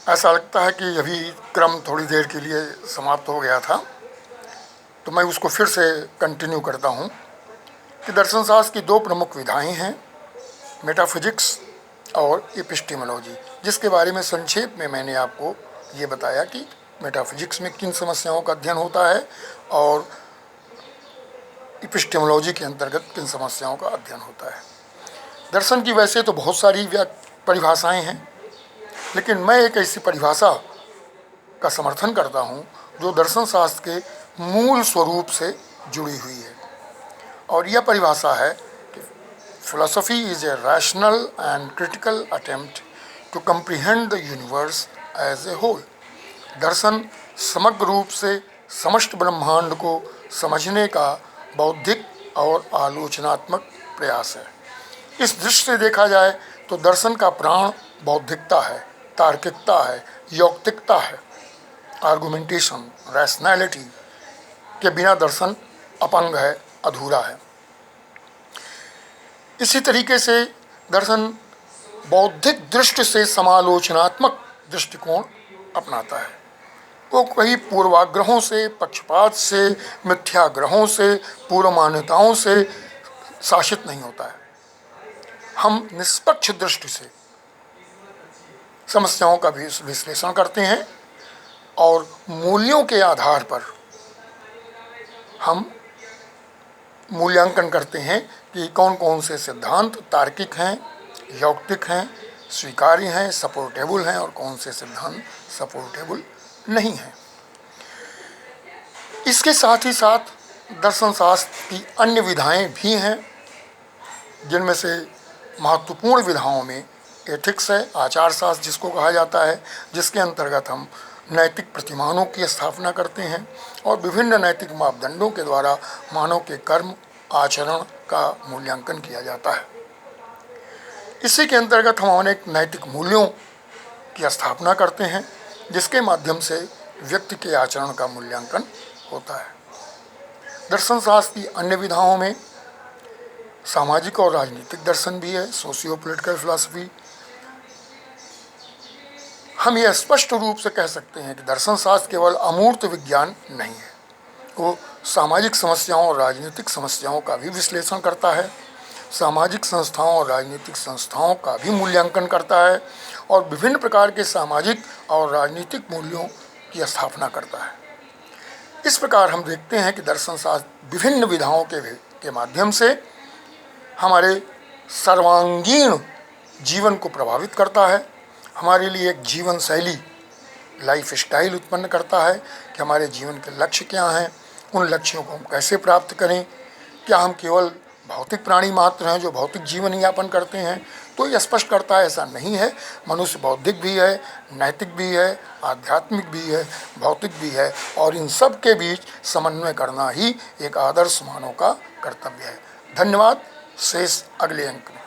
ऐसा लगता है कि अभी क्रम थोड़ी देर के लिए समाप्त हो गया था, तो मैं उसको फिर से कंटिन्यू करता हूँ कि दर्शन शास्त्र की दो प्रमुख विधाएं हैं, मेटाफिजिक्स और एपिस्टेमोलॉजी, जिसके बारे में संक्षेप में मैंने आपको ये बताया कि मेटाफिजिक्स में किन समस्याओं का अध्ययन होता है और एपिस्टेमोलॉजी के अंतर्गत किन समस्याओं का अध्ययन होता है। दर्शन की वैसे तो बहुत सारी परिभाषाएं हैं, लेकिन मैं एक ऐसी परिभाषा का समर्थन करता हूँ जो दर्शन शास्त्र के मूल स्वरूप से जुड़ी हुई है, और यह परिभाषा है कि philosophy is a rational and critical attempt to comprehend the universe as a whole. दर्शन समग्र रूप से समस्त ब्रह्मांड को समझने का बौद्धिक और आलोचनात्मक प्रयास है। इस दृष्टि से देखा जाए तो दर्शन का प्राण बौद्धिकता है, तार्किकता है, यौक्तिकता है। आर्गुमेंटेशन, रैशनैलिटी के बिना दर्शन अपंग है, अधूरा है। इसी तरीके से दर्शन बौद्धिक दृष्टि से समालोचनात्मक दृष्टिकोण अपनाता है। वो कई पूर्वाग्रहों से, पक्षपात से, मिथ्याग्रहों से, पूर्व मान्यताओं से शासित नहीं होता है। हम निष्पक्ष दृष्टि से समस्याओं का भी विश्लेषण करते हैं और मूल्यों के आधार पर हम मूल्यांकन करते हैं कि कौन कौन से सिद्धांत तार्किक हैं, यौक्तिक हैं, स्वीकार्य हैं, सपोर्टेबल हैं और कौन से सिद्धांत सपोर्टेबल नहीं हैं। इसके साथ ही साथ दर्शन शास्त्र की अन्य विधाएं भी हैं, जिनमें से महत्वपूर्ण विधाओं में एथिक्स है, आचार शास्त्र जिसको कहा जाता है, जिसके अंतर्गत हम नैतिक प्रतिमानों की स्थापना करते हैं और विभिन्न नैतिक मापदंडों के द्वारा मानव के कर्म आचरण का मूल्यांकन किया जाता है। इसी के अंतर्गत हम अनेक नैतिक मूल्यों की स्थापना करते हैं, जिसके माध्यम से व्यक्ति के आचरण का मूल्यांकन होता है। दर्शन शास्त्र की अन्य विधाओं में सामाजिक और राजनीतिक दर्शन भी है, सोशियो पॉलिटिकल फिलॉसफी। हम यह स्पष्ट रूप से कह सकते हैं कि दर्शन शास्त्र केवल अमूर्त विज्ञान नहीं है, वो सामाजिक समस्याओं और राजनीतिक समस्याओं का भी विश्लेषण करता है, सामाजिक संस्थाओं और राजनीतिक संस्थाओं का भी मूल्यांकन करता है और विभिन्न प्रकार के सामाजिक और राजनीतिक मूल्यों की स्थापना करता है। इस प्रकार हम देखते हैं कि दर्शन शास्त्र विभिन्न विधाओं के माध्यम से हमारे सर्वांगीण जीवन को प्रभावित करता है, हमारे लिए एक जीवन शैली, लाइफ स्टाइल उत्पन्न करता है कि हमारे जीवन के लक्ष्य क्या हैं, उन लक्ष्यों को हम कैसे प्राप्त करें। क्या हम केवल भौतिक प्राणी मात्र हैं जो भौतिक जीवन यापन करते हैं? तो यह स्पष्ट करता है ऐसा नहीं है। मनुष्य बौद्धिक भी है, नैतिक भी है, आध्यात्मिक भी है, भौतिक भी है, और इन सब के बीच समन्वय करना ही एक आदर्श मानव का कर्तव्य है। धन्यवाद। शेष अगले अंक में।